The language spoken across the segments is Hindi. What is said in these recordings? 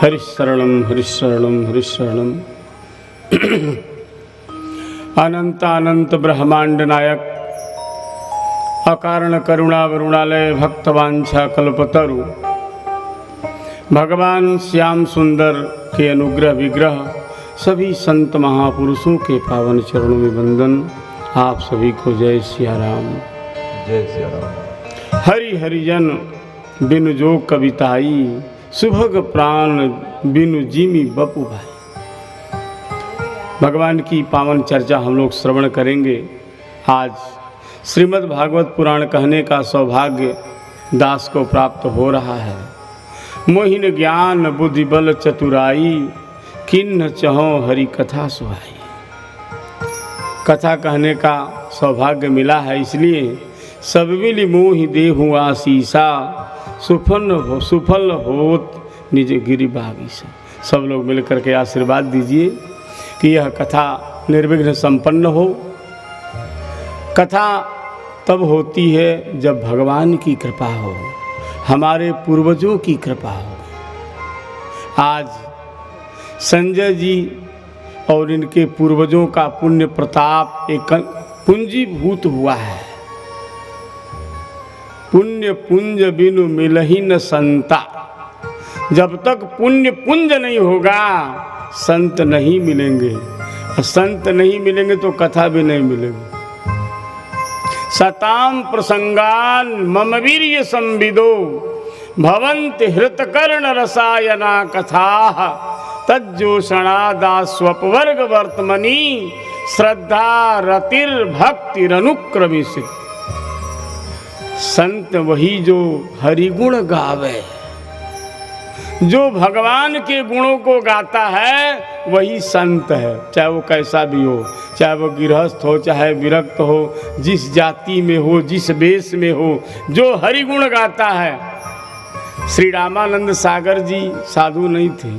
हरिशरणं हरिशरणं हरिशरणं। अनंत अनंत ब्रह्मांड नायक अकारण करुणा वरुणालय भक्तवांछा कल्पतरु भगवान श्याम सुंदर के अनुग्रह विग्रह सभी संत महापुरुषों के पावन चरणों में वंदन। आप सभी को जय सिया राम। जय सिया राम। हरि हरिजन बिनु जो कविताई सुभग प्राण बिनु जीमी बपू भाई। भगवान की पावन चर्चा हम लोग श्रवण करेंगे। आज श्रीमद् भागवत पुराण कहने का सौभाग्य दास को प्राप्त हो रहा है। मोहिन ज्ञान बुद्धि बल चतुराई किन्न चहो हरि कथा सुहाई। कथा कहने का सौभाग्य मिला है, इसलिए सब मिली मोहि देहु आशीषा सुफल होत निज गिरि बागीसा। सब लोग मिलकर के आशीर्वाद दीजिए कि यह कथा निर्विघ्न संपन्न हो। कथा तब होती है जब भगवान की कृपा हो, हमारे पूर्वजों की कृपा हो। आज संजय जी और इनके पूर्वजों का पुण्य प्रताप एक पूंजीभूत हुआ है। पुण्य पुंज बिनु मिलहि न संता। जब तक पुण्य पुंज नहीं होगा संत नहीं मिलेंगे, और संत नहीं मिलेंगे तो कथा भी नहीं मिलेगी। सताम प्रसंगान मम वीर्य संविदो भवन्ति हृतकर्ण रसायना कथा तज्जोषणादास्वपवर्ग वर्तमनी श्रद्धा रतिर्भक्तिरनुक्रमित। संत वही जो हरिगुण गावे, जो भगवान के गुणों को गाता है वही संत है। चाहे वो कैसा भी हो, चाहे वो गृहस्थ हो, चाहे विरक्त हो, जिस जाति में हो, जिस वेश में हो, जो हरिगुण गाता है। श्री रामानंद सागर जी साधु नहीं थे,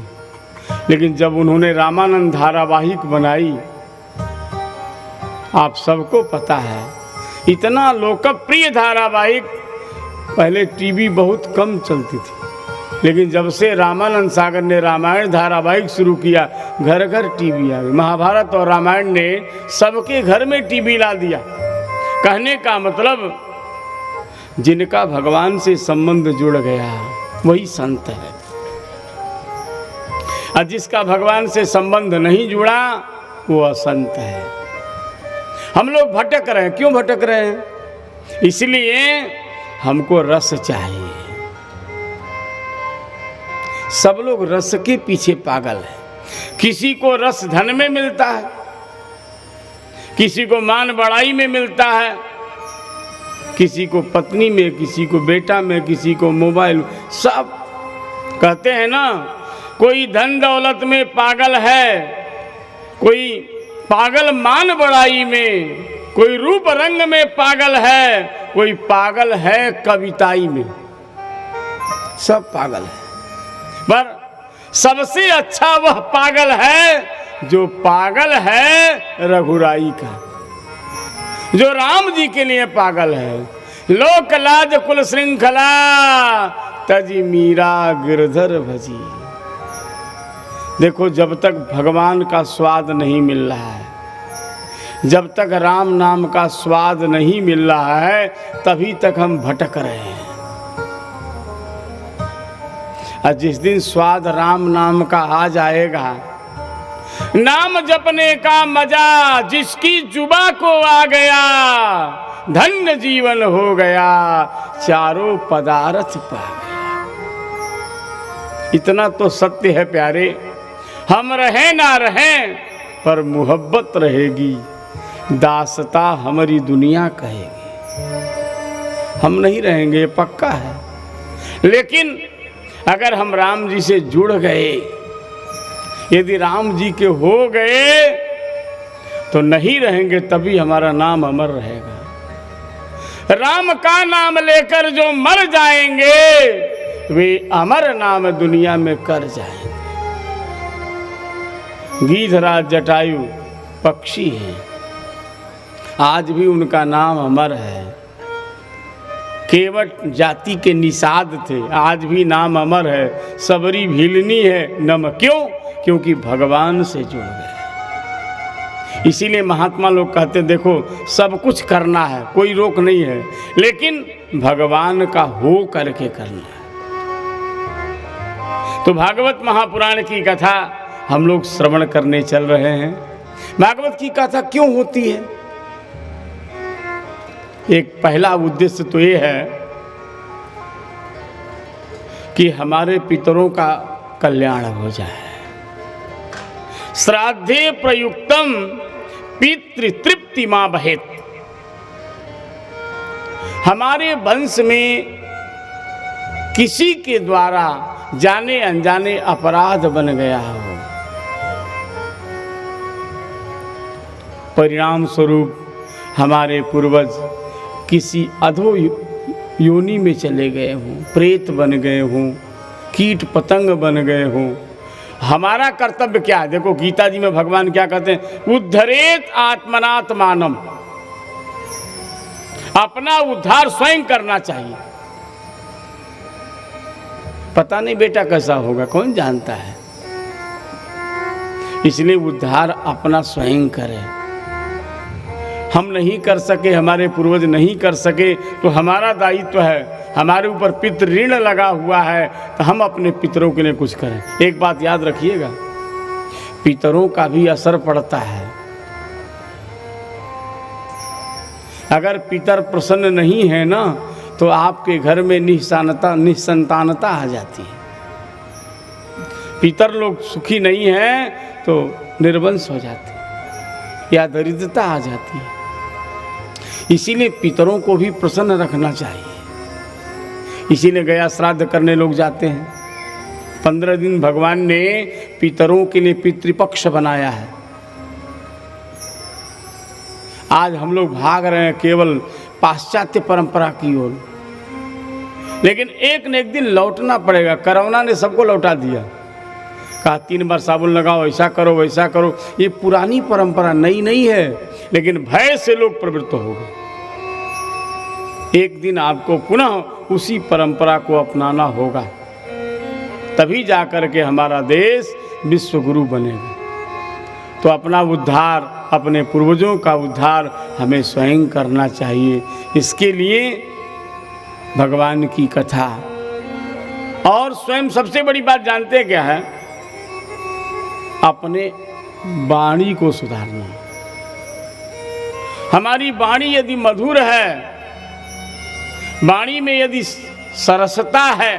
लेकिन जब उन्होंने रामानंद धारावाहिक बनाई, आप सबको पता है इतना लोकप्रिय धारावाहिक। पहले टीवी बहुत कम चलती थी, लेकिन जब से रामानंद सागर ने रामायण धारावाहिक शुरू किया, घर घर टीवी आ गई। महाभारत और रामायण ने सबके घर में टीवी ला दिया। कहने का मतलब जिनका भगवान से संबंध जुड़ गया वही संत है, और जिसका भगवान से संबंध नहीं जुड़ा वो असंत है। हम लोग भटक रहे हैं। क्यों भटक रहे हैं? इसलिए हमको रस चाहिए। सब लोग रस के पीछे पागल है। किसी को रस धन में मिलता है, किसी को मान बढ़ाई में मिलता है, किसी को पत्नी में, किसी को बेटा में, किसी को मोबाइल। सब कहते हैं ना, कोई धन दौलत में पागल है, कोई पागल मान बढ़ाई में, कोई रूप रंग में पागल है, कोई पागल है कविताई में। सब पागल है, पर सबसे अच्छा वह पागल है जो पागल है रघुराई का, जो राम जी के लिए पागल है। लोक लाज कुल श्रृंखला तजी मीरा गिरधर भजी। देखो, जब तक भगवान का स्वाद नहीं मिल रहा है, जब तक राम नाम का स्वाद नहीं मिल रहा है, तभी तक हम भटक रहे हैं। और जिस दिन स्वाद राम नाम का आ जाएगा, नाम जपने का मजा जिसकी जुबा को आ गया, धन्य जीवन हो गया, चारों पदार्थ पा गया। इतना तो सत्य है प्यारे। हम रहें ना रहें पर मोहब्बत रहेगी, दासता हमारी दुनिया कहेगी। हम नहीं रहेंगे, पक्का है। लेकिन अगर हम राम जी से जुड़ गए, यदि राम जी के हो गए, तो नहीं रहेंगे तभी हमारा नाम अमर रहेगा। राम का नाम लेकर जो मर जाएंगे वे अमर नाम दुनिया में कर जाएंगे। गीधराज जटायु पक्षी हैं, आज भी उनका नाम अमर है। केवट जाति के निषाद थे, आज भी नाम अमर है, सबरी भीलनी है नम। क्यों? क्योंकि भगवान से जुड़ गए। इसीलिए महात्मा लोग कहते हैं देखो सब कुछ करना है, कोई रोक नहीं है, लेकिन भगवान का हो करके करना है। तो भागवत महापुराण की कथा हम लोग श्रवण करने चल रहे हैं। भागवत की कथा क्यों होती है? एक पहला उद्देश्य तो ये है कि हमारे पितरों का कल्याण हो जाए। श्राद्धे प्रयुक्तम पितृतृप्ति मां बहेत। हमारे वंश में किसी के द्वारा जाने अनजाने अपराध बन गया हो, परिणाम स्वरूप हमारे पूर्वज किसी अधो योनि में चले गए हों, प्रेत बन गए हों, कीट पतंग बन गए हों, हमारा कर्तव्य क्या है? देखो गीता जी में भगवान क्या कहते हैं? उद्धरेत आत्मनात्मानम। अपना उद्धार स्वयं करना चाहिए। पता नहीं बेटा कैसा होगा, कौन जानता है। इसलिए उद्धार अपना स्वयं करें। हम नहीं कर सके, हमारे पूर्वज नहीं कर सके, तो हमारा दायित्व है, हमारे ऊपर पितृ ऋण लगा हुआ है, तो हम अपने पितरों के लिए कुछ करें। एक बात याद रखिएगा, पितरों का भी असर पड़ता है। अगर पितर प्रसन्न नहीं है ना, तो आपके घर में निसंतानता आ जाती है। पितर लोग सुखी नहीं हैं तो निर्वंश हो जाते हैं या दरिद्रता आ जाती है। इसीलिए पितरों को भी प्रसन्न रखना चाहिए। इसीलिए गया श्राद्ध करने लोग जाते हैं। 15 दिन भगवान ने पितरों के लिए पितृपक्ष बनाया है। आज हम लोग भाग रहे हैं केवल पाश्चात्य परंपरा की ओर, लेकिन एक न एक दिन लौटना पड़ेगा। कोरोना ने सबको लौटा दिया, कहा 3 बार साबुन लगाओ, ऐसा करो वैसा करो। ये पुरानी परंपरा नई नहीं है, लेकिन भय से लोग प्रवृत्त हो गए। एक दिन आपको पुनः उसी परंपरा को अपनाना होगा, तभी जाकर के हमारा देश विश्वगुरु बनेगा। तो अपना उद्धार, अपने पूर्वजों का उद्धार हमें स्वयं करना चाहिए। इसके लिए भगवान की कथा, और स्वयं सबसे बड़ी बात जानते हैं क्या है? अपने वाणी को सुधारना। हमारी वाणी यदि मधुर है, वाणी में यदि सरसता है,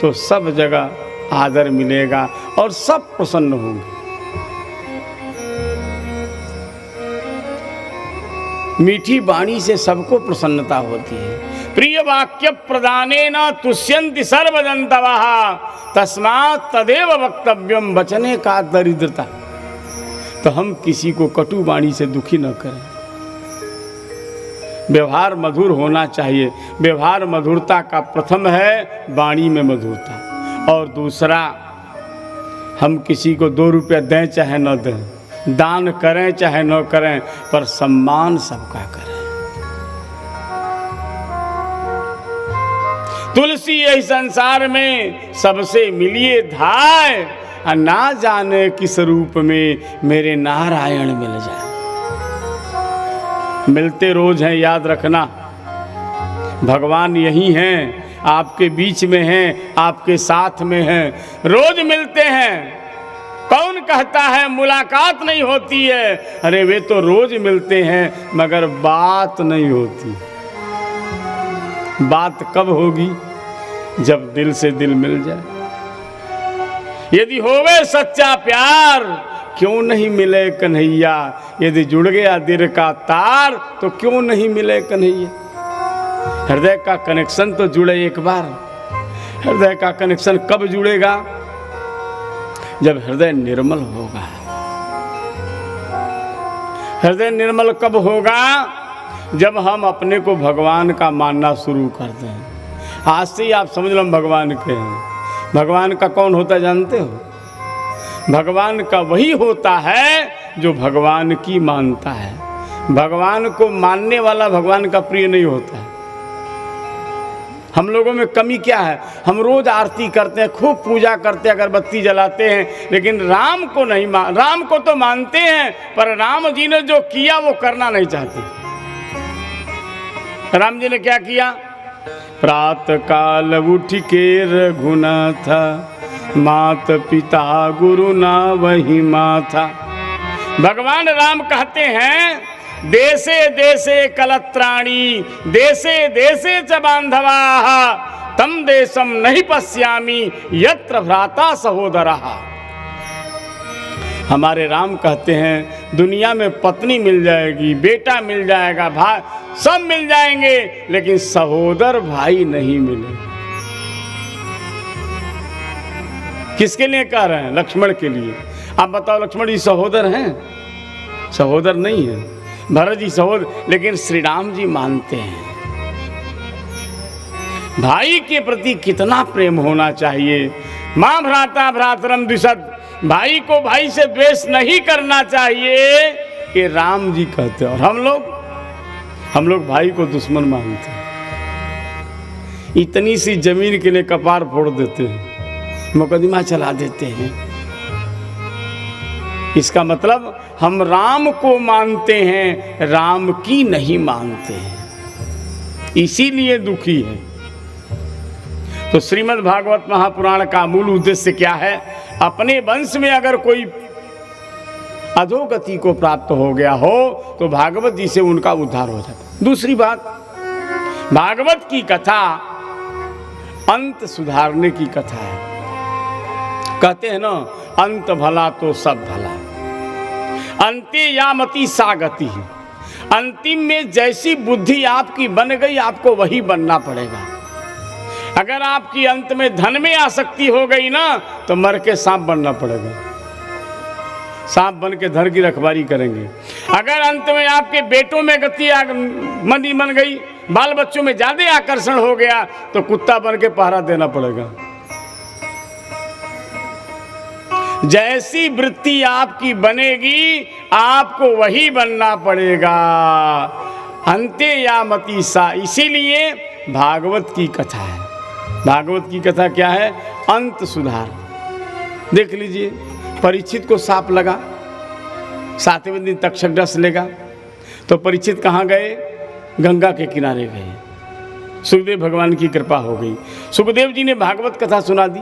तो सब जगह आदर मिलेगा और सब प्रसन्न होंगे। मीठी वाणी से सबको प्रसन्नता होती है। प्रिय वाक्य प्रदानेन तुष्यन्ति सर्वजन्तवः तस्मात् तदेव वक्तव्यम। बचने का दरिद्रता। तो हम किसी को कटु वाणी से दुखी न करें। व्यवहार मधुर होना चाहिए। व्यवहार मधुरता का प्रथम है वाणी में मधुरता, और दूसरा हम किसी को 2 रुपया दें चाहे न दें, दान करें चाहे न करें, पर सम्मान सबका करें। तुलसी यही संसार में सबसे मिलिए धाय, ना जाने किस रूप में मेरे नारायण मिल जाए। मिलते रोज हैं, याद रखना। भगवान यही हैं, आपके बीच में हैं, आपके साथ में हैं, रोज मिलते हैं। कौन कहता है मुलाकात नहीं होती है? अरे वे तो रोज मिलते हैं, मगर बात नहीं होती। बात कब होगी? जब दिल से दिल मिल जाए। यदि होवे सच्चा प्यार, क्यों नहीं मिले कन्हैया। यदि जुड़ गया दिल का तार, तो क्यों नहीं मिले कन्हैया। हृदय का कनेक्शन तो जुड़े एक बार। हृदय का कनेक्शन कब जुड़ेगा? जब हृदय निर्मल होगा। हृदय निर्मल कब होगा? जब हम अपने को भगवान का मानना शुरू कर दें। आज से ही आप समझ लो भगवान के हैं। भगवान का कौन होता है जानते हो? भगवान का वही होता है जो भगवान की मानता है। भगवान को मानने वाला भगवान का प्रिय नहीं होता है। हम लोगों में कमी क्या है? हम रोज आरती करते हैं, खूब पूजा करते हैं, अगरबत्ती जलाते हैं, लेकिन राम को नहीं राम को तो मानते हैं, पर राम जी ने जो किया वो करना नहीं चाहते। राम जी ने क्या किया? प्रातः काल उठ के रघुनाथ, मात पिता गुरु ना वही माथा। भगवान राम कहते हैं, देशे देशे कलत्राणी, देशे देशे च बांधवाः, तम देशम नहीं पश्यामि यत्र भ्राता सहोदरः। हमारे राम कहते हैं, दुनिया में पत्नी मिल जाएगी, बेटा मिल जाएगा, भाई सब मिल जाएंगे, लेकिन सहोदर भाई नहीं मिले। किसके लिए कह रहे हैं? लक्ष्मण के लिए। आप बताओ, लक्ष्मण जी सहोदर हैं? सहोदर नहीं है। भरत जी सहोदर, लेकिन श्री राम जी मानते हैं। भाई के प्रति कितना प्रेम होना चाहिए। मां भ्राता भ्रातरम द्विषद, भाई को भाई से द्वेष नहीं करना चाहिए, ये राम जी कहते हैं। और हम लोग भाई को दुश्मन मानते हैं। इतनी सी जमीन के लिए कपार फोड़ देते हैं, मुकदमा चला देते हैं। इसका मतलब हम राम को मानते हैं, राम की नहीं मानते हैं, इसीलिए दुखी है। तो श्रीमद् भागवत महापुराण का मूल उद्देश्य क्या है? अपने वंश में अगर कोई अधोगति को प्राप्त हो गया हो तो भागवत जी से उनका उद्धार हो जाता। दूसरी बात, भागवत की कथा अंत सुधारने की कथा है। कहते हैं ना, अंत भला तो सब भला, अंते यामति सा गति। अंतिम में जैसी बुद्धि आपकी बन गई, आपको वही बनना पड़ेगा। अगर आपकी अंत में धन में आसक्ति हो गई ना, तो मर के सांप बनना पड़ेगा। सांप बन के धन की रखवाली करेंगे। अगर अंत में आपके बेटों में गति मंदी बन गई, बाल बच्चों में ज्यादा आकर्षण हो गया, तो कुत्ता बन के पहरा देना पड़ेगा। जैसी वृत्ति आपकी बनेगी, आपको वही बनना पड़ेगा। अंते यामति सा। इसीलिए भागवत की कथा है। भागवत की कथा क्या है? अंत सुधार। देख लीजिए, परीक्षित को सांप लगा, 7वें दिन तक्षक डस लेगा, तो परीक्षित कहाँ गए? गंगा के किनारे गए। सुखदेव भगवान की कृपा हो गई, सुखदेव जी ने भागवत कथा सुना दी।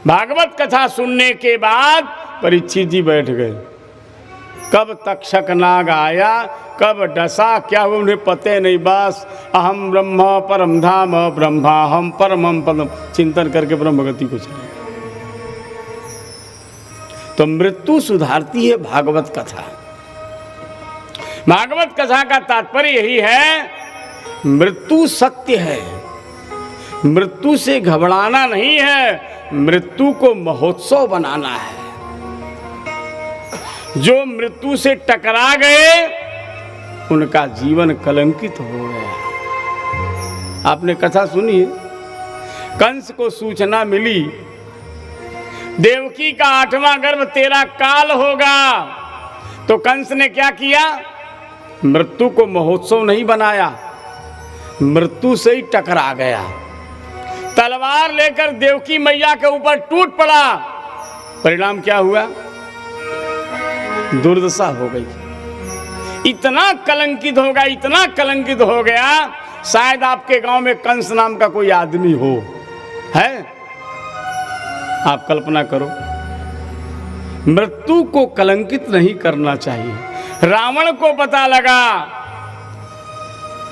भागवत कथा सुनने के बाद परीक्षित जी बैठ गए। कब तक्षक नाग आया, कब डसा, क्या हुआ उन्हें पते नहीं। बस अहम ब्रह्म परम धाम ब्रह्मा हम परमम पदम चिंतन करके ब्रह्मगति को चले। तो मृत्यु सुधारती है भागवत कथा। भागवत कथा का तात्पर्य यही है, मृत्यु सत्य है, मृत्यु से घबराना नहीं है, मृत्यु को महोत्सव बनाना है। जो मृत्यु से टकरा गए, उनका जीवन कलंकित हो गया। आपने कथा सुनी है, कंस को सूचना मिली, देवकी का 8वां गर्भ तेरा काल होगा। तो कंस ने क्या किया? मृत्यु को महोत्सव नहीं बनाया, मृत्यु से ही टकरा गया। तलवार लेकर देवकी मैया के ऊपर टूट पड़ा। परिणाम क्या हुआ? दुर्दशा हो गई। इतना कलंकित हो गया, इतना कलंकित हो गया, शायद आपके गांव में कंस नाम का कोई आदमी हो, है? आप कल्पना करो। मृत्यु को कलंकित नहीं करना चाहिए। रावण को पता लगा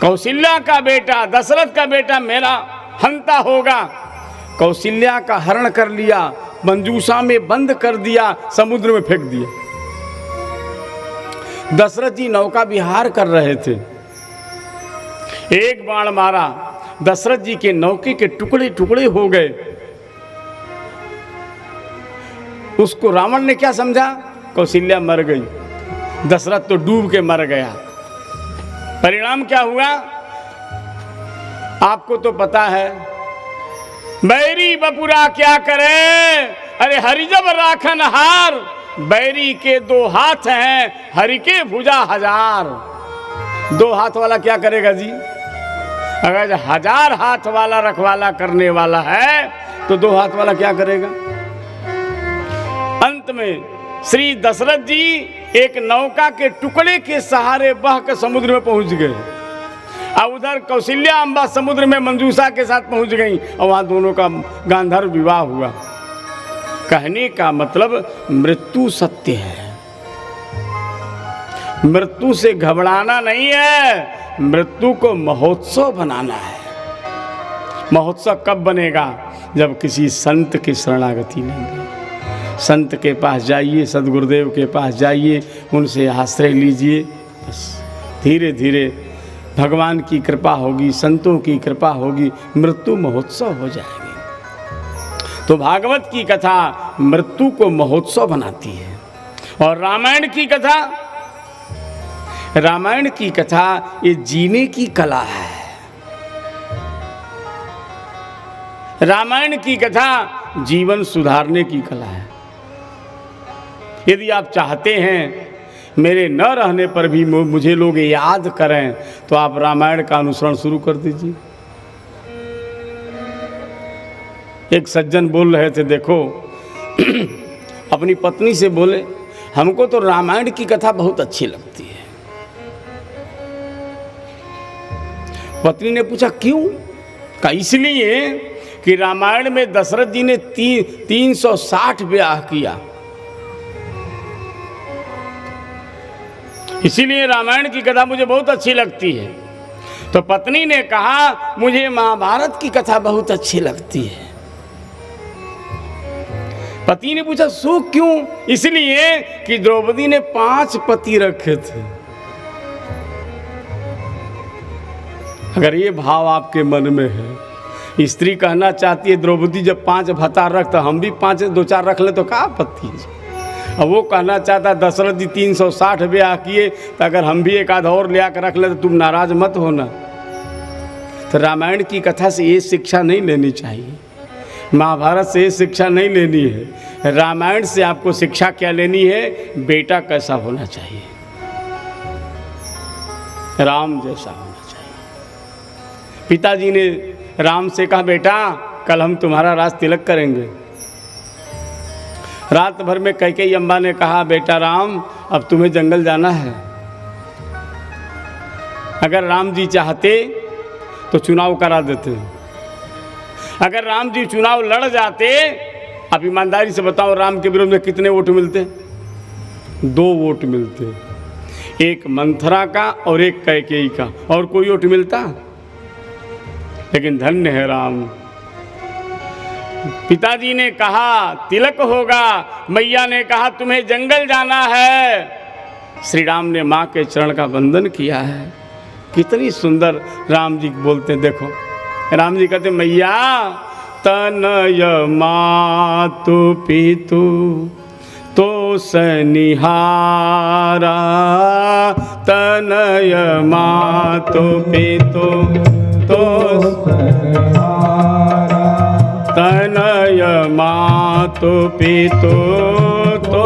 कौशल्या का बेटा, दशरथ का बेटा मेरा हंता होगा। कौशल्या का हरण कर लिया, मंजूषा में बंद कर दिया, समुद्र में फेंक दिया। दशरथ जी नौका विहार कर रहे थे, एक बाण मारा, दशरथ जी के नौके के टुकड़े टुकड़े हो गए। उसको रावण ने क्या समझा? कौशल्या मर गई, दशरथ तो डूब के मर गया। परिणाम क्या हुआ? आपको तो पता है, बैरी बपुरा क्या करे, अरे हरि जब राखन हार, बैरी के 2 हाथ हैं, हरि के भुजा 1000। 2 हाथ वाला क्या करेगा जी? अगर 1000 हाथ वाला रखवाला करने वाला है तो 2 हाथ वाला क्या करेगा? अंत में श्री दशरथ जी एक नौका के टुकड़े के सहारे बह कर समुद्र में पहुंच गए और उधर कौशल्या अम्बा समुद्र में मंजूषा के साथ पहुंच गई और वहां दोनों का गांधर्व विवाह हुआ। कहने का मतलब मृत्यु सत्य है, मृत्यु से घबराना नहीं है, मृत्यु को महोत्सव बनाना है। महोत्सव कब बनेगा? जब किसी संत की शरणागति लेंगे। संत के पास जाइए, सदगुरुदेव के पास जाइए, उनसे आश्रय लीजिए, बस धीरे धीरे भगवान की कृपा होगी, संतों की कृपा होगी, मृत्यु महोत्सव हो जाएगी। तो भागवत की कथा मृत्यु को महोत्सव बनाती है। और रामायण की कथा, रामायण की कथा ये जीने की कला है। रामायण की कथा जीवन सुधारने की कला है। यदि आप चाहते हैं मेरे न रहने पर भी मुझे लोग याद करें तो आप रामायण का अनुसरण शुरू कर दीजिए। एक सज्जन बोल रहे थे, देखो अपनी पत्नी से बोले, हमको तो रामायण की कथा बहुत अच्छी लगती है। पत्नी ने पूछा क्यों? कहा इसलिए कि रामायण में दशरथ जी ने 360 ब्याह किया, इसीलिए रामायण की कथा मुझे बहुत अच्छी लगती है। तो पत्नी ने कहा मुझे महाभारत की कथा बहुत अच्छी लगती है। पति ने पूछा सो क्यों? इसलिए कि द्रौपदी ने 5 पति रखे थे। अगर ये भाव आपके मन में है, स्त्री कहना चाहती है द्रौपदी जब 5 भत्ता रख तो हम भी 5 2-4 रख ले तो क्या आपत्ति है? अब वो कहना चाहता दशरथ जी 360 ब्याह किए तो अगर हम भी एक आध और ले आकर रख ले तो तुम नाराज मत होना। तो रामायण की कथा से ये शिक्षा नहीं लेनी चाहिए, महाभारत से ये शिक्षा नहीं लेनी है। रामायण से आपको शिक्षा क्या लेनी है? बेटा कैसा होना चाहिए, राम जैसा होना चाहिए। पिताजी ने राम से कहा बेटा कल हम तुम्हारा राज तिलक करेंगे। रात भर में कैकेयी अम्बा ने कहा बेटा राम अब तुम्हें जंगल जाना है। अगर राम जी चाहते तो चुनाव करा देते, अगर राम जी चुनाव लड़ जाते, आप ईमानदारी से बताओ राम के विरोध में कितने वोट मिलते? 2 वोट मिलते, एक मंथरा का और एक कैकेयी का, और कोई वोट मिलता? लेकिन धन्य है राम। पिताजी ने कहा तिलक होगा, मैया ने कहा तुम्हें जंगल जाना है। श्री राम ने माँ के चरण का वंदन किया है। कितनी सुंदर राम जी बोलते हैं, देखो राम जी कहते मैया तनय मातु पितु तो सनिहारा, तनय मातु पितु तो तनय मातु पितु तो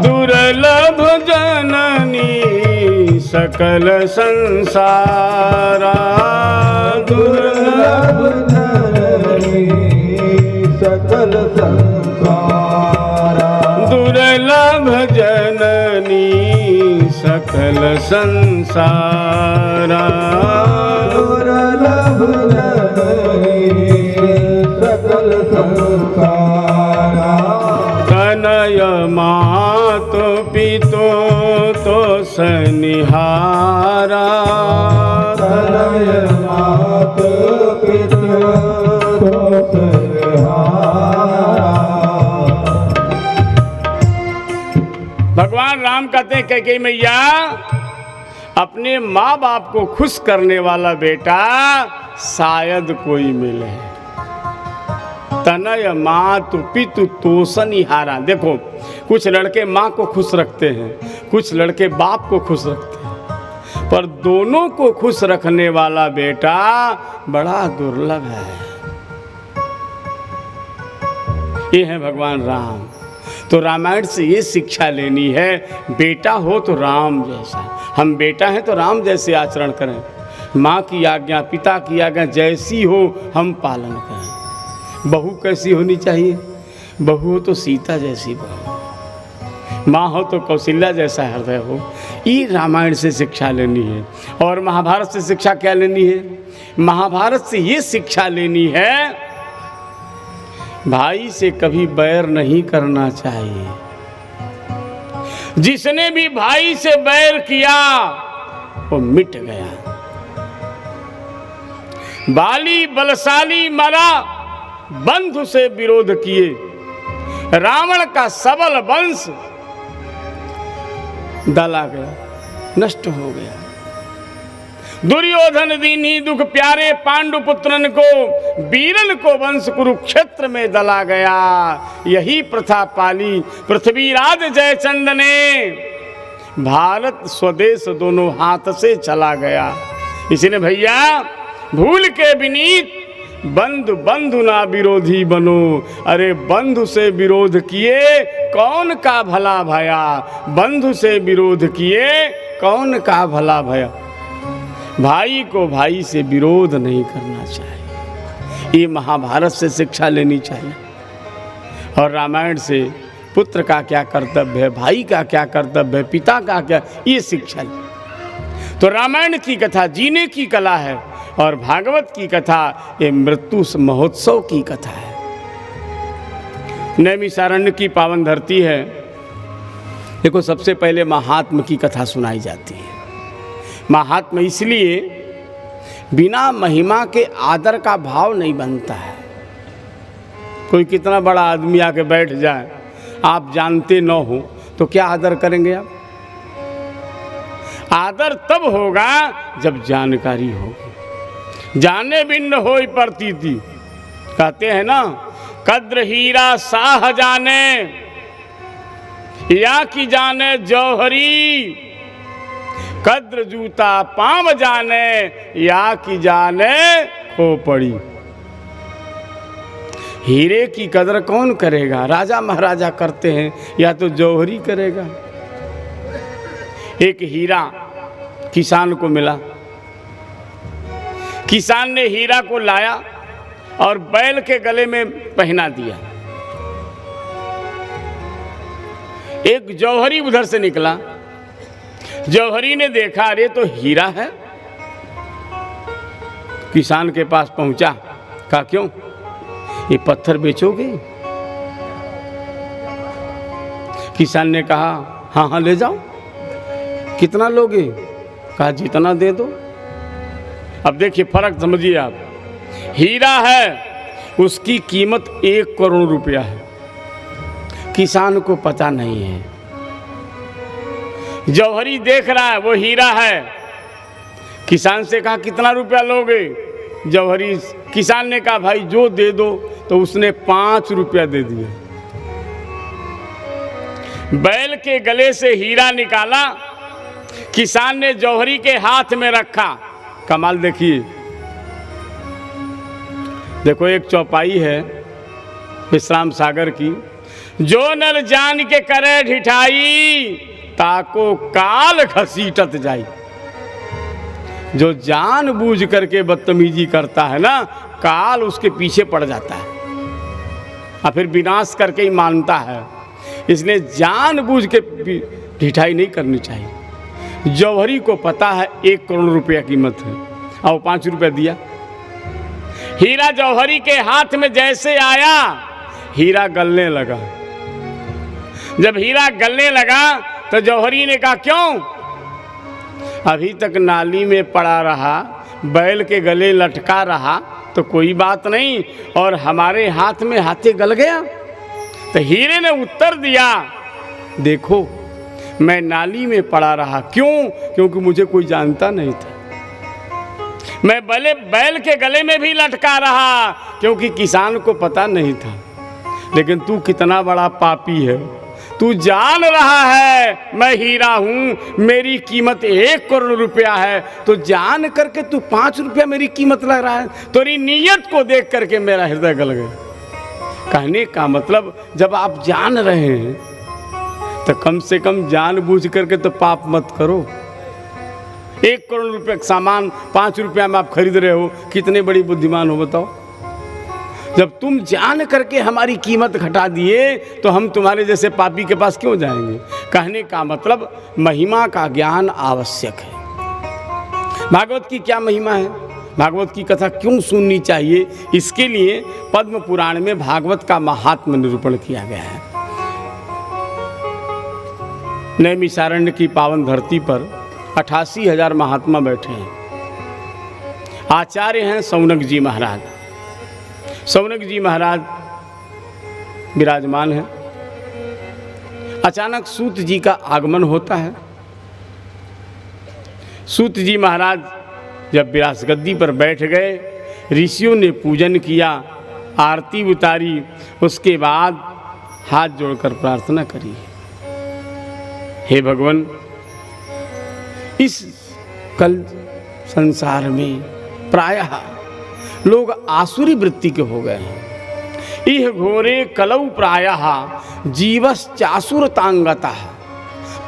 दुर्लभ जननी सकल संसारा, दुर्लभ जननी सकल संसारा, दुर्लभ जननी सकल संसारा, दुर्लभ सकल संसारा, तनय मातु पितु तो सनिहारा, तनय मातु पितु तो सनिहारा। भगवान राम कहते हैं कैकेयी मैया अपने माँ बाप को खुश करने वाला बेटा शायद कोई मिले। तनय मातु पितु तोषनिहारा। देखो कुछ लड़के माँ को खुश रखते हैं, कुछ लड़के बाप को खुश रखते हैं, पर दोनों को खुश रखने वाला बेटा बड़ा दुर्लभ है। ये है भगवान राम। तो रामायण से ये शिक्षा लेनी है, बेटा हो तो राम जैसा। हम बेटा हैं तो राम जैसे आचरण करें, माँ की आज्ञा, पिता की आज्ञा जैसी हो हम पालन करें। बहू कैसी होनी चाहिए? बहू हो तो सीता जैसी बहू, माँ हो तो कौशल्या जैसा हृदय हो। ये रामायण से शिक्षा लेनी है। और महाभारत से शिक्षा क्या लेनी है? महाभारत से ये शिक्षा लेनी है, भाई से कभी बैर नहीं करना चाहिए। जिसने भी भाई से बैर किया वो मिट गया। बाली बलशाली मरा, बंधु से विरोध किए। रावण का सबल वंश दला गया, नष्ट हो गया। दुर्योधन दीन्ही दुख प्यारे, पांडु पुत्रन को वीरन को वंश कुरुक्षेत्र में दला गया। यही प्रथा पाली पृथ्वीराज जयचंद ने, भारत स्वदेश दोनों हाथ से चला गया। इसलिए भैया भूल के विनीत, बंधु बंधु ना विरोधी बनो। अरे बंधु से विरोध किए कौन का भला भया, बंधु से विरोध किए कौन का भला भया। भाई को भाई से विरोध नहीं करना चाहिए। ये महाभारत से शिक्षा लेनी चाहिए। और रामायण से पुत्र का क्या कर्तव्य है, भाई का क्या कर्तव्य है, पिता का क्या, ये शिक्षा ले। तो रामायण की कथा जीने की कला है और भागवत की कथा ये मृत्यु महोत्सव की कथा है। नैमिषारण्य की पावन धरती है। देखो सबसे पहले महात्म की कथा सुनाई जाती है। महात्मा इसलिए बिना महिमा के आदर का भाव नहीं बनता है। कोई कितना बड़ा आदमी आके बैठ जाए, आप जानते न हो तो क्या आदर करेंगे आप? आदर तब होगा जब जानकारी होगी। जाने बिन होई प्रतीति, कहते हैं ना, कद्र हीरा साह जाने या कि जाने जौहरी, कद्र जूता पाँव जाने या कि जाने खोपड़ी। हीरे की कदर कौन करेगा? राजा महाराजा करते हैं या तो जौहरी करेगा। एक हीरा किसान को मिला, किसान ने हीरा को लाया और बैल के गले में पहना दिया। एक जौहरी उधर से निकला, जौहरी ने देखा अरे तो हीरा है, किसान के पास पहुंचा, कहा क्यों ये पत्थर बेचोगे? किसान ने कहा हाँ हाँ ले जाओ। कितना लोगे? कहा जितना दे दो। अब देखिए फर्क समझिए आप, हीरा है उसकी कीमत 1 करोड़ रुपया है, किसान को पता नहीं है। जौहरी देख रहा है वो हीरा है, किसान से कहा कितना रुपया लोगे? जौहरी, किसान ने कहा भाई जो दे दो, तो उसने 5 रुपया दे दिया। बैल के गले से हीरा निकाला, किसान ने जौहरी के हाथ में रखा। कमाल देखिए, देखो एक चौपाई है विश्राम सागर की, जो नर जान के करे ढिठाई, ताको काल घसीटत जाई। जो जान बूझ करके बदतमीजी करता है ना, काल उसके पीछे पड़ जाता है और फिर विनाश करके ही मानता है। इसलिए जान बूझ के ढिठाई नहीं करनी चाहिए। जौहरी को पता है 1 करोड़ रुपया कीमत है और 5 रुपया दिया। हीरा जौहरी के हाथ में जैसे आया, हीरा गलने लगा। जब हीरा गलने लगा तो जौहरी ने कहा क्यों? अभी तक नाली में पड़ा रहा, बैल के गले लटका रहा तो कोई बात नहीं, और हमारे हाथ में हाथे गल गया। तो हीरे ने उत्तर दिया, देखो मैं नाली में पड़ा रहा, क्यों? क्योंकि मुझे कोई जानता नहीं था। मैं बैल के गले में भी लटका रहा क्योंकि किसान को पता नहीं था। लेकिन तू कितना बड़ा पापी है, तू जान रहा है मैं हीरा हूं, मेरी कीमत 1 करोड़ रुपया है, तो जान करके तू 5 रुपया मेरी कीमत लग रहा है। तेरी नीयत को देख करके मेरा हृदय गल गया। कहने का मतलब जब आप जान रहे हैं तो कम से कम जान बूझ करके तो पाप मत करो। 1 करोड़ रुपए का सामान 5 रुपया में आप खरीद रहे हो, कितने बड़ी बुद्धिमान हो बताओ। जब तुम जान करके हमारी कीमत घटा दिए तो हम तुम्हारे जैसे पापी के पास क्यों जाएंगे। कहने का मतलब महिमा का ज्ञान आवश्यक है। भागवत की क्या महिमा है, भागवत की कथा क्यों सुननी चाहिए, इसके लिए पद्म पुराण में भागवत का महात्म्य निरूपण किया गया है। नैमिषारण्य की पावन धरती पर 88,000 महात्मा बैठे हैं। आचार्य हैं शौनक जी महाराज। शौनक जी महाराज विराजमान हैं। अचानक सूत जी का आगमन होता है। सूत जी महाराज जब विरास गद्दी पर बैठ गए, ऋषियों ने पूजन किया, आरती उतारी, उसके बाद हाथ जोड़कर प्रार्थना करी, हे भगवान, इस कल संसार में प्रायः लोग आसुरी वृत्ति के हो गए हैं। इह घोरे कलौ प्रायः जीवश्चासुरतांगता,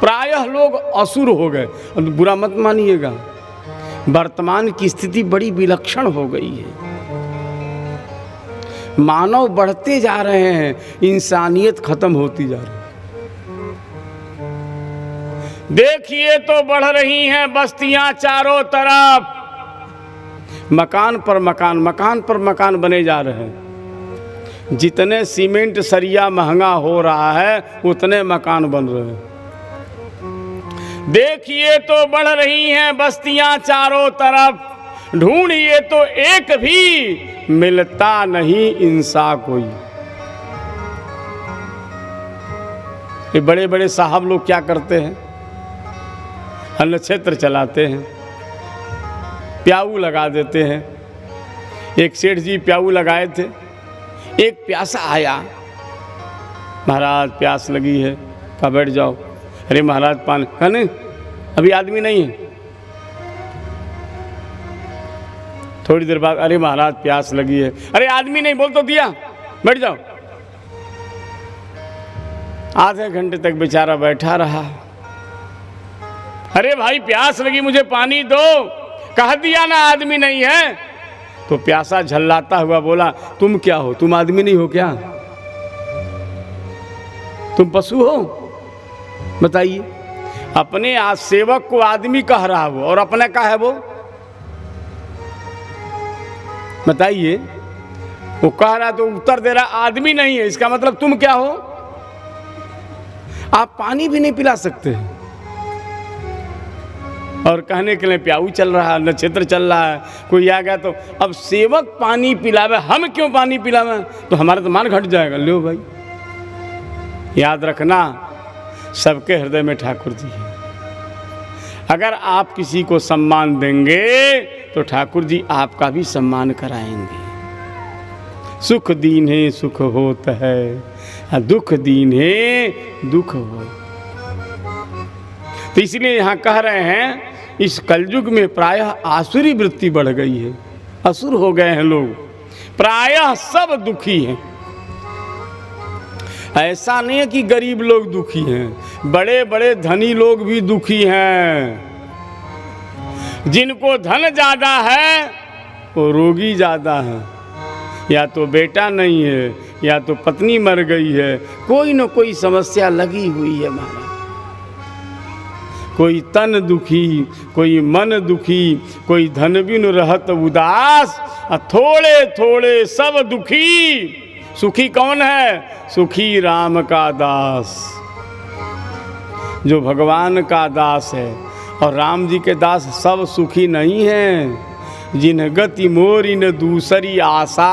प्रायः लोग असुर हो गए। अब बुरा मत मानिएगा, वर्तमान की स्थिति बड़ी विलक्षण हो गई है। मानव बढ़ते जा रहे हैं, इंसानियत खत्म होती जा रही है। देखिए तो बढ़ रही हैं बस्तियां चारों तरफ, मकान पर मकान, मकान पर मकान बने जा रहे हैं। जितने सीमेंट सरिया महंगा हो रहा है उतने मकान बन रहे हैं। देखिए तो बढ़ रही हैं बस्तियां चारों तरफ, ढूंढिए तो एक भी मिलता नहीं इंसान कोई। ये बड़े बड़े साहब लोग क्या करते हैं, अन्न क्षेत्र चलाते हैं, प्याऊ लगा देते हैं। एक सेठ जी प्याऊ लगाए थे, एक प्यासा आया, महाराज प्यास लगी है, कहा बैठ जाओ। अरे महाराज पानी, है नहीं, अभी आदमी नहीं है। थोड़ी देर बाद, अरे महाराज प्यास लगी है, अरे आदमी नहीं, बोल तो दिया, बैठ जाओ। आधे घंटे तक बेचारा बैठा रहा। अरे भाई प्यास लगी, मुझे पानी दो, कह दिया ना आदमी नहीं है। तो प्यासा झल्लाता हुआ बोला, तुम क्या हो, तुम आदमी नहीं हो क्या, तुम पशु हो? बताइए, अपने आज सेवक को आदमी कह रहा वो, और अपने का है वो, बताइए। वो कह रहा तो उत्तर दे रहा आदमी नहीं है, इसका मतलब तुम क्या हो? आप पानी भी नहीं पिला सकते और कहने के लिए प्याऊ चल रहा है, नक्षत्र चल रहा है। कोई आ गया तो अब सेवक पानी पिलावे, हम क्यों पानी पिलावे, तो हमारा तो मान घट जाएगा। लो भाई, याद रखना, सबके हृदय में ठाकुर जी है। अगर आप किसी को सम्मान देंगे तो ठाकुर जी आपका भी सम्मान कराएंगे। सुख दीन्हे सुख होत है, दुख दीन्हे दुख हो। तो इसलिए यहाँ कह रहे हैं, इस कलयुग में प्रायः आसुरी वृत्ति बढ़ गई है, असुर हो गए हैं लोग, प्रायः सब दुखी हैं। ऐसा नहीं है कि गरीब लोग दुखी हैं, बड़े बड़े धनी लोग भी दुखी हैं। जिनको धन ज्यादा है वो रोगी ज्यादा है, या तो बेटा नहीं है, या तो पत्नी मर गई है, कोई न कोई समस्या लगी हुई है महाराज। कोई तन दुखी, कोई मन दुखी, कोई धन बिन रहत उदास, थोड़े थोड़े सब दुखी। सुखी कौन है? सुखी राम का दास, जो भगवान का दास है। और राम जी के दास सब सुखी नहीं हैं, जिन गति मोरी न दूसरी आशा।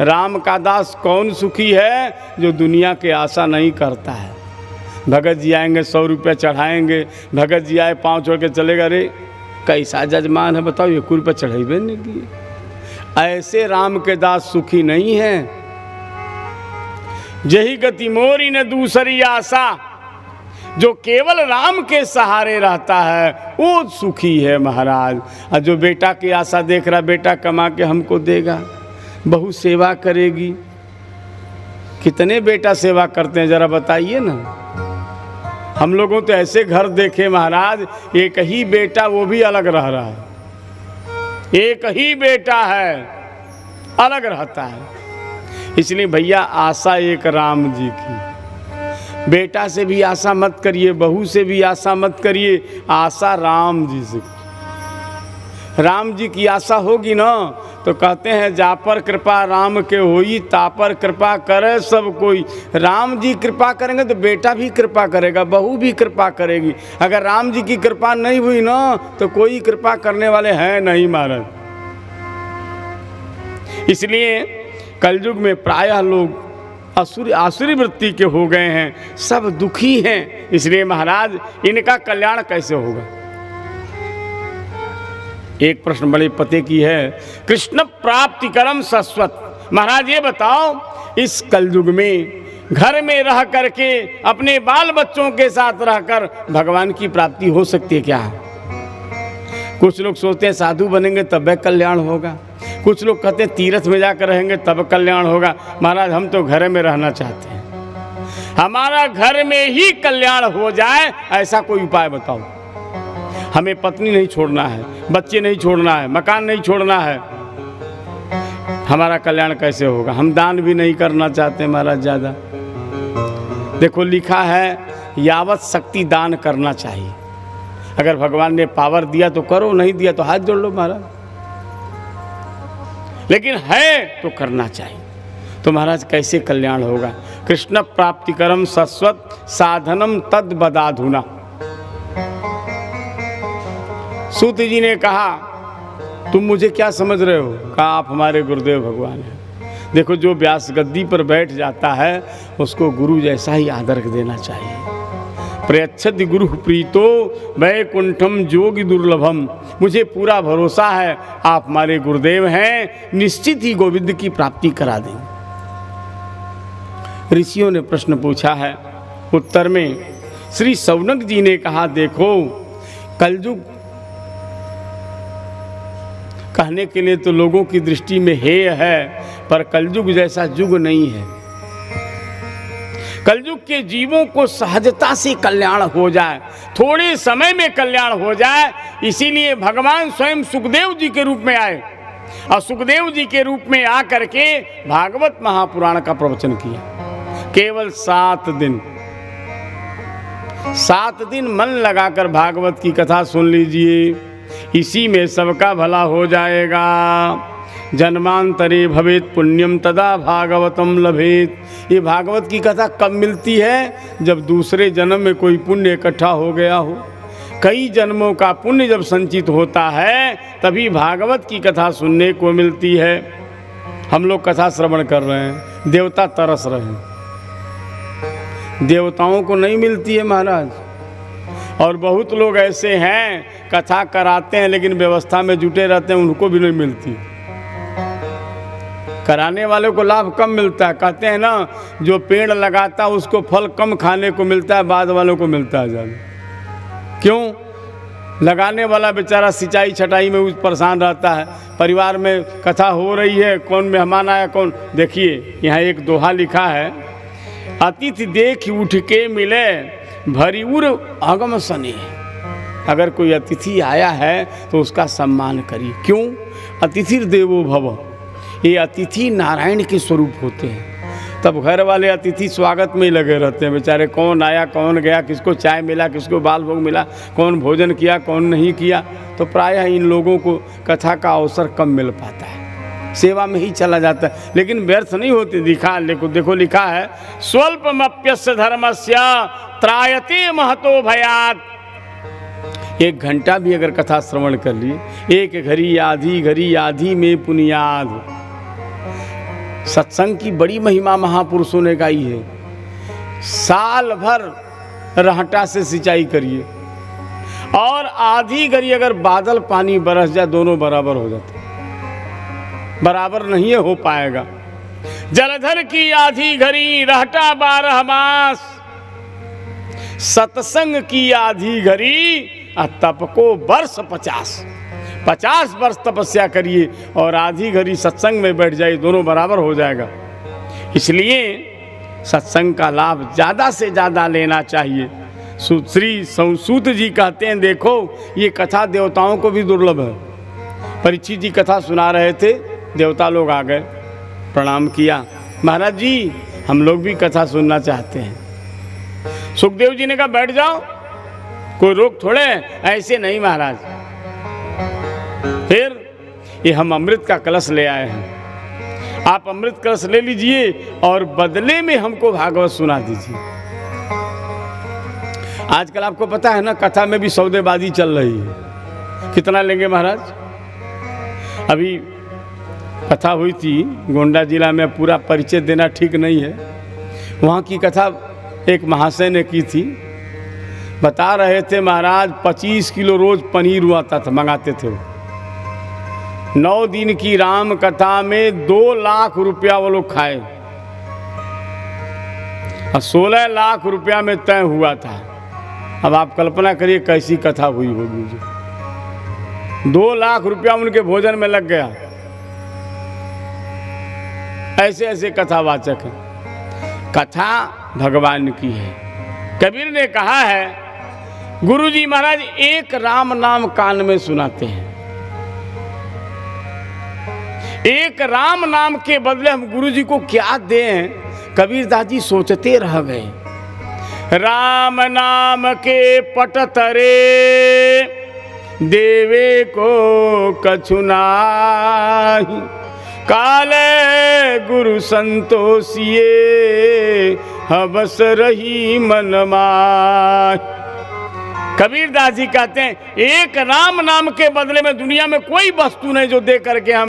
राम का दास कौन सुखी है? जो दुनिया के आशा नहीं करता है। भगत जी आएंगे 100 रुपया चढ़ाएंगे, भगत जी आए पाँव छोड़ के चलेगा, रे कैसा जजमान है बताओ, 1 रुपया चढ़ाइबे नहीं किए। ऐसे राम के दास सुखी नहीं हैं। यही गति मोरी न दूसरी आशा, जो केवल राम के सहारे रहता है वो सुखी है महाराज। और जो बेटा की आशा देख रहा, बेटा कमा के हमको देगा, बहू सेवा करेगी। कितने बेटा सेवा करते हैं जरा बताइए ना। हम लोगों तो ऐसे घर देखे महाराज, एक ही बेटा वो भी अलग रह रहा है, एक ही बेटा है अलग रहता है। इसलिए भैया आशा एक राम जी की, बेटा से भी आशा मत करिए, बहू से भी आशा मत करिए, आशा राम जी से। राम जी की आशा होगी ना तो कहते हैं जा पर कृपा राम के होई, ता पर कृपा करे सब कोई। राम जी कृपा करेंगे तो बेटा भी कृपा करेगा, बहू भी कृपा करेगी। अगर राम जी की कृपा नहीं हुई ना तो कोई कृपा करने वाले हैं नहीं महाराज। इसलिए कलयुग में प्रायः लोग आसुरी वृत्ति के हो गए हैं, सब दुखी हैं। इसलिए महाराज इनका कल्याण कैसे होगा? एक प्रश्न बड़े पते की है, कृष्ण प्राप्ति करम शाश्वत। महाराज ये बताओ, इस कलयुग में घर में रह करके अपने बाल बच्चों के साथ रहकर भगवान की प्राप्ति हो सकती है क्या? कुछ लोग सोचते हैं साधु बनेंगे तब कल्याण होगा, कुछ लोग कहते हैं तीर्थ में जाकर रहेंगे तब कल्याण होगा। महाराज हम तो घर में रहना चाहते हैं, हमारा घर में ही कल्याण हो जाए ऐसा कोई उपाय बताओ। हमें पत्नी नहीं छोड़ना है, बच्चे नहीं छोड़ना है, मकान नहीं छोड़ना है, हमारा कल्याण कैसे होगा? हम दान भी नहीं करना चाहते महाराज ज़्यादा। देखो लिखा है यावत शक्ति दान करना चाहिए। अगर भगवान ने पावर दिया तो करो, नहीं दिया तो हाथ जोड़ लो महाराज, लेकिन है तो करना चाहिए। तो महाराज कैसे कल्याण होगा? कृष्ण प्राप्ति करम शाश्वत साधनम तद बदाधुना। सूत जी ने कहा तुम मुझे क्या समझ रहे हो? कहा आप हमारे गुरुदेव भगवान हैं। देखो जो व्यास गद्दी पर बैठ जाता है उसको गुरु जैसा ही आदर देना चाहिए। प्रयच्छति गुरु प्रीतो वैकुंठम जोगी दुर्लभम। मुझे पूरा भरोसा है आप हमारे गुरुदेव हैं, निश्चित ही गोविंद की प्राप्ति करा देंगे। ऋषियों ने प्रश्न पूछा है, उत्तर में श्री शौनक जी ने कहा देखो कलयुग कहने के लिए तो लोगों की दृष्टि में हेय है, पर कलयुग जैसा युग नहीं है। कलयुग के जीवों को सहजता से कल्याण हो जाए, थोड़े समय में कल्याण हो जाए। इसीलिए भगवान स्वयं सुखदेव जी के रूप में आए और सुखदेव जी के रूप में आकर के भागवत महापुराण का प्रवचन किया। केवल 7 दिन 7 दिन मन लगाकर भागवत की कथा सुन लीजिए, इसी में सबका भला हो जाएगा। जन्मांतरे भवेत पुण्यम तदा भागवतम लभेत। ये भागवत की कथा कब मिलती है? जब दूसरे जन्म में कोई पुण्य इकट्ठा हो गया हो। कई जन्मों का पुण्य जब संचित होता है तभी भागवत की कथा सुनने को मिलती है। हम लोग कथा श्रवण कर रहे हैं, देवता तरस रहे हैं, देवताओं को नहीं मिलती है महाराज। और बहुत लोग ऐसे हैं कथा कराते हैं लेकिन व्यवस्था में जुटे रहते हैं, उनको भी नहीं मिलती। कराने वाले को लाभ कम मिलता है। कहते हैं ना जो पेड़ लगाता है उसको फल कम खाने को मिलता है, बाद वालों को मिलता है ज़्यादा। क्यों? लगाने वाला बेचारा सिंचाई छटाई में उस परेशान रहता है। परिवार में कथा हो रही है, कौन मेहमान आया कौन। देखिए यहाँ एक दोहा लिखा है, अतिथि देख उठ के मिले भरिउर अगम सने। अगर कोई अतिथि आया है तो उसका सम्मान करिए। क्यों? अतिथिर देवो भव। ये अतिथि नारायण के स्वरूप होते हैं। तब घर वाले अतिथि स्वागत में ही लगे रहते हैं। बेचारे कौन आया कौन गया, किसको चाय मिला, किसको बाल भोग मिला, कौन भोजन किया कौन नहीं किया। तो प्रायः इन लोगों को कथा का अवसर कम मिल पाता है, सेवा में ही चला जाता है। लेकिन व्यर्थ नहीं होती। देखो लिखा है स्वल्पमप्यस्य धर्मस्य त्रायते महतो भयात्। 1 घंटा भी अगर कथा श्रवण कर लिए, एक घड़ी आधी में पुनियाद। सत्संग की बड़ी महिमा महापुरुषों ने गाई है। साल भर रहटा से सिंचाई करिए और आधी घड़ी अगर बादल पानी बरस जाए, दोनों बराबर हो जाते। बराबर नहीं हो पाएगा। जलधर की आधी घड़ी रहटा 12 मास, सत्संग की आधी घड़ी तप को वर्ष 50 वर्ष तपस्या करिए और आधी घड़ी सत्संग में बैठ जाइए, दोनों बराबर हो जाएगा। इसलिए सत्संग का लाभ ज़्यादा से ज़्यादा लेना चाहिए। श्री संसूत जी कहते हैं, देखो ये कथा देवताओं को भी दुर्लभ है। परीक्षित जी कथा सुना रहे थे, देवता लोग आ गए, प्रणाम किया, महाराज जी हम लोग भी कथा सुनना चाहते हैं। सुखदेव जी ने कहा बैठ जाओ, कोई रोक थोड़े, ऐसे नहीं महाराज। फिर ये हम अमृत का कलश ले आए हैं, आप अमृत कलश ले लीजिए और बदले में हमको भागवत सुना दीजिए। आजकल आपको पता है ना, कथा में भी सौदेबाजी चल रही है। कितना लेंगे महाराज? अभी कथा हुई थी गोंडा जिला में, पूरा परिचय देना ठीक नहीं है। वहाँ की कथा एक महाशय ने की थी, बता रहे थे महाराज 25 किलो रोज पनीर हुआ था, मंगाते थे वो। 9 दिन की राम कथा में 2 लाख रुपया वो लोग खाए और 16 लाख रुपया में तय हुआ था। अब आप कल्पना करिए कैसी कथा हुई होगी जो 2 लाख रुपया उनके भोजन में लग गया। ऐसे ऐसे कथावाचक हैं। कथा भगवान की है। कबीर ने कहा है, गुरुजी महाराज एक राम नाम कान में सुनाते हैं, एक राम नाम के बदले हम गुरुजी को क्या दें? कबीर दास जी सोचते रह गए। राम नाम के पट तरे देवे को कछु नाही, काले गुरु संतोषिए हबस रही मन माय। कबीर दास जी कहते हैं, एक राम नाम के बदले में दुनिया में कोई वस्तु नहीं जो दे करके हम